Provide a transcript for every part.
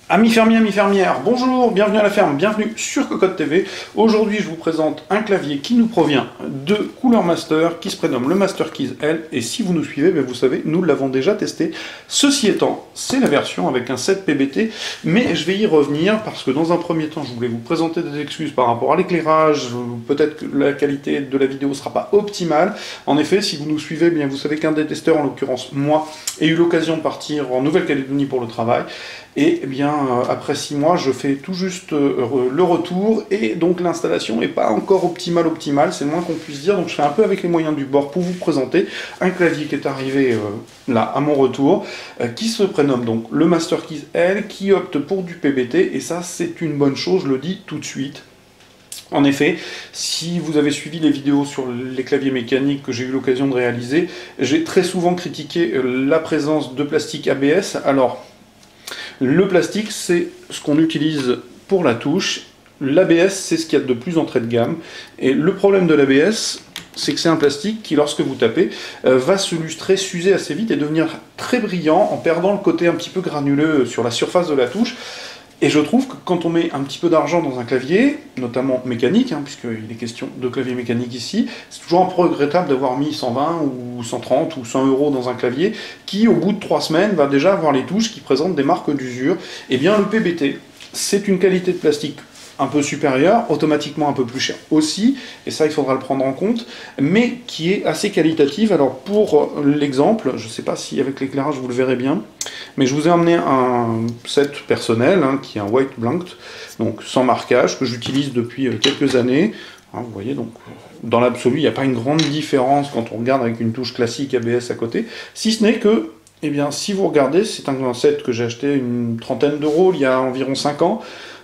Amis fermiers, amis fermières, bonjour, bienvenue à la ferme, bienvenue sur Cocotte TV. Aujourd'hui, je vous présente un clavier qui nous provient de Cooler Master, qui se prénomme le Master Keys L, et si vous nous suivez, vous savez, nous l'avons déjà testé. Ceci étant, c'est la version avec un 7 PBT, mais je vais y revenir, parce que dans un premier temps, je voulais vous présenter des excuses par rapport à l'éclairage, peut-être que la qualité de la vidéo ne sera pas optimale. En effet, si vous nous suivez, bien vous savez qu'un des testeurs, en l'occurrence moi, a eu l'occasion de partir en Nouvelle-Calédonie pour le travail. Et eh bien, après 6 mois, je fais tout juste le retour, et donc l'installation n'est pas encore optimale, c'est le moins qu'on puisse dire, donc je fais un peu avec les moyens du bord pour vous présenter un clavier qui est arrivé là, à mon retour, qui se prénomme donc le Master Keys L, qui opte pour du PBT, et ça c'est une bonne chose, je le dis tout de suite. En effet, si vous avez suivi les vidéos sur les claviers mécaniques que j'ai eu l'occasion de réaliser, j'ai très souvent critiqué la présence de plastique ABS. Alors, le plastique, c'est ce qu'on utilise pour la touche. L'ABS, c'est ce qu'il y a de plus entrée de gamme. Et le problème de l'ABS, c'est que c'est un plastique qui, lorsque vous tapez, va se lustrer, s'user assez vite et devenir très brillant en perdant le côté un petit peu granuleux sur la surface de la touche. Et je trouve que quand on met un petit peu d'argent dans un clavier, notamment mécanique, puisqu'il est question de clavier mécanique ici, c'est toujours un peu regrettable d'avoir mis 120 ou 130 ou 100 € dans un clavier qui, au bout de 3 semaines, va déjà avoir les touches qui présentent des marques d'usure. Et bien le PBT, c'est une qualité de plastique un peu supérieure, automatiquement un peu plus cher aussi, et ça il faudra le prendre en compte, mais qui est assez qualitative. Alors pour l'exemple, je ne sais pas si avec l'éclairage vous le verrez bien, mais je vous ai emmené un set personnel, qui est un white blank, donc sans marquage, que j'utilise depuis quelques années. Vous voyez, donc dans l'absolu, il n'y a pas une grande différence quand on regarde avec une touche classique ABS à côté, si ce n'est que, eh bien, si vous regardez, c'est un set que j'ai acheté une trentaine d'euros il y a environ 5 ans,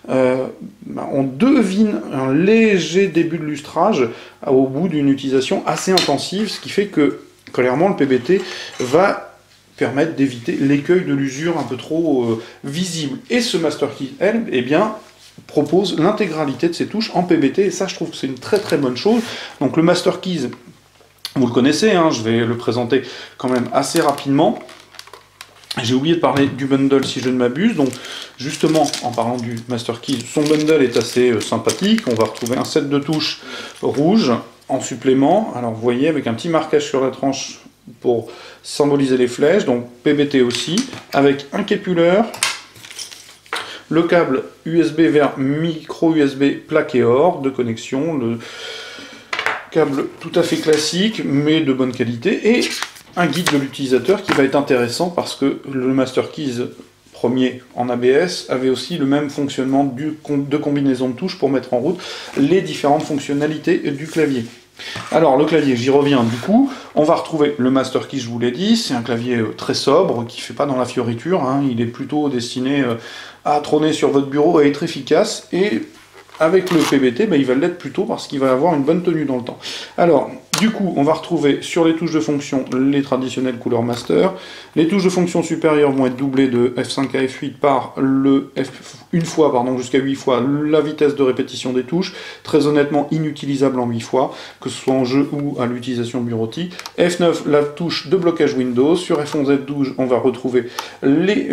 on devine un léger début de lustrage au bout d'une utilisation assez intensive, ce qui fait que, clairement, le PBT va permettre d'éviter l'écueil de l'usure un peu trop visible. Et ce Master Keys L, eh bien, propose l'intégralité de ses touches en PBT, et ça, je trouve que c'est une très très bonne chose. Donc le Master Keys, vous le connaissez, je vais le présenter quand même assez rapidement. J'ai oublié de parler du bundle si je ne m'abuse, donc justement en parlant du Master Keys, son bundle est assez sympathique. On va retrouver un set de touches rouges en supplément, alors vous voyez avec un petit marquage sur la tranche pour symboliser les flèches, donc PBT aussi, avec un képuleur, le câble USB vers micro USB plaqué or de connexion, le câble tout à fait classique mais de bonne qualité, et un guide de l'utilisateur qui va être intéressant parce que le Master Keys premier en ABS avait aussi le même fonctionnement de combinaison de touches pour mettre en route les différentes fonctionnalités du clavier. Alors le clavier, j'y reviens du coup, on va retrouver le Master Keys, je vous l'ai dit, c'est un clavier très sobre, qui ne fait pas dans la fioriture, il est plutôt destiné à trôner sur votre bureau et être efficace, et avec le PBT, il va l'être plutôt parce qu'il va avoir une bonne tenue dans le temps. Alors, du coup, on va retrouver sur les touches de fonction les traditionnels Cooler Master. Les touches de fonction supérieures vont être doublées de F5 à F8 par une fois, jusqu'à 8 fois la vitesse de répétition des touches. Très honnêtement, inutilisable en 8 fois, que ce soit en jeu ou à l'utilisation bureautique. F9, la touche de blocage Windows. Sur F11, F12, on va retrouver les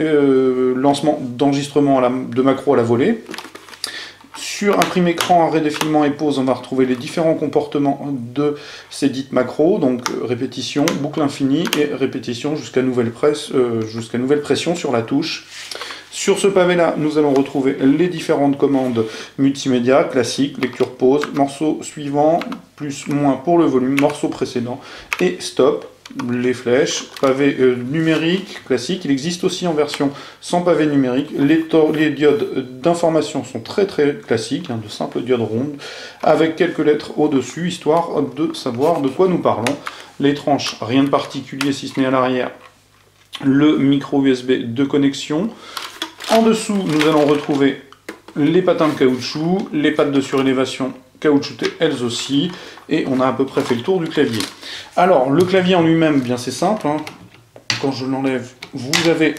lancements d'enregistrement de macro à la volée. Sur imprime écran, arrêt défilement et pause, on va retrouver les différents comportements de ces dites macros, donc répétition, boucle infinie et répétition jusqu'à nouvelle pression sur la touche. Sur ce pavé-là, nous allons retrouver les différentes commandes multimédia, classiques, lecture pause, morceau suivant, plus, moins pour le volume, morceau précédent et stop. Les flèches, pavé numérique classique, il existe aussi en version sans pavé numérique. Les diodes d'information sont très très classiques, de simples diodes rondes, avec quelques lettres au-dessus, histoire de savoir de quoi nous parlons. Les tranches, rien de particulier si ce n'est à l'arrière, le micro USB de connexion. En dessous, nous allons retrouver les patins de caoutchouc, les pattes de surélévation caoutchoutées elles aussi, et on a à peu près fait le tour du clavier. Alors, le clavier en lui-même, bien c'est simple, quand je l'enlève, vous avez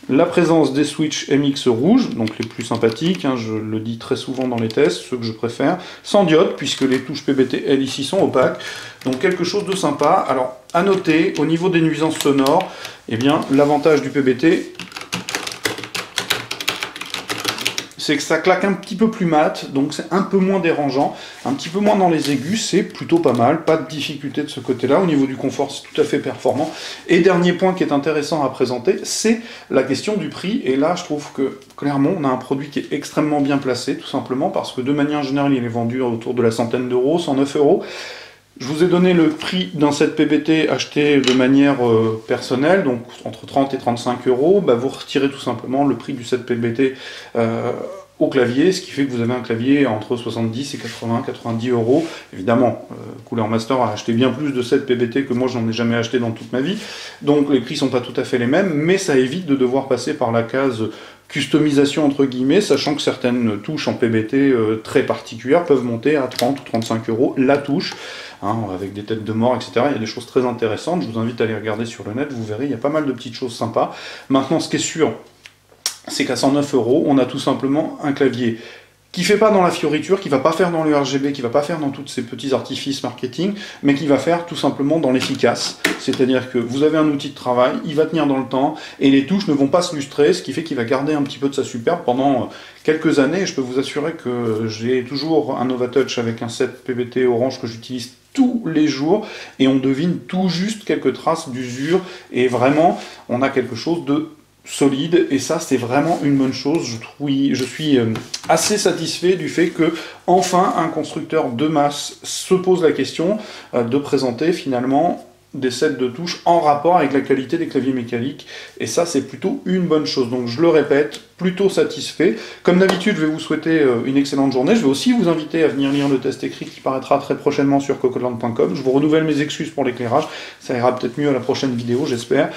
la présence des switches MX rouges, donc les plus sympathiques, hein, je le dis très souvent dans les tests, ceux que je préfère, sans diode, puisque les touches PBT-L ici sont opaques, donc quelque chose de sympa. Alors, à noter, au niveau des nuisances sonores, eh bien, l'avantage du PBT, c'est que ça claque un petit peu plus mat, donc c'est un peu moins dérangeant, un petit peu moins dans les aigus, c'est plutôt pas mal, pas de difficulté de ce côté-là. Au niveau du confort, c'est tout à fait performant. Et dernier point qui est intéressant à présenter, c'est la question du prix. Et là, je trouve que clairement, on a un produit qui est extrêmement bien placé, tout simplement parce que de manière générale, il est vendu autour de la centaine d'euros, 109 euros. Je vous ai donné le prix d'un set PBT acheté de manière personnelle, donc entre 30 et 35 euros. Bah, vous retirez tout simplement le prix du set PBT au clavier, ce qui fait que vous avez un clavier entre 70 et 80, 90 euros. Évidemment, Cooler Master a acheté bien plus de sets PBT que moi, j'en ai jamais acheté dans toute ma vie. Donc les prix sont pas tout à fait les mêmes, mais ça évite de devoir passer par la case customisation entre guillemets, sachant que certaines touches en PBT très particulières peuvent monter à 30 ou 35 euros la touche, hein, avec des têtes de mort, etc. Il y a des choses très intéressantes, je vous invite à les regarder sur le net, vous verrez, il y a pas mal de petites choses sympas. Maintenant, ce qui est sûr, c'est qu'à 109 euros, on a tout simplement un clavier qui fait pas dans la fioriture, qui va pas faire dans le RGB, qui va pas faire dans tous ces petits artifices marketing, mais qui va faire tout simplement dans l'efficace. C'est-à-dire que vous avez un outil de travail, il va tenir dans le temps, et les touches ne vont pas se lustrer, ce qui fait qu'il va garder un petit peu de sa superbe pendant quelques années. Je peux vous assurer que j'ai toujours un Novatouch avec un set PBT orange que j'utilise tous les jours, et on devine tout juste quelques traces d'usure, et vraiment, on a quelque chose de solide, et ça c'est vraiment une bonne chose. Je suis assez satisfait du fait que enfin un constructeur de masse se pose la question de présenter finalement des sets de touches en rapport avec la qualité des claviers mécaniques, et ça c'est plutôt une bonne chose. Donc je le répète, plutôt satisfait. Comme d'habitude, je vais vous souhaiter une excellente journée. Je vais aussi vous inviter à venir lire le test écrit qui paraîtra très prochainement sur cocoland.com. Je vous renouvelle mes excuses pour l'éclairage, ça ira peut-être mieux à la prochaine vidéo, j'espère.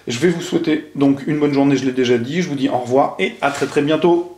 Je vais vous souhaiter donc une bonne journée, je l'ai déjà dit, je vous dis au revoir et à très très bientôt.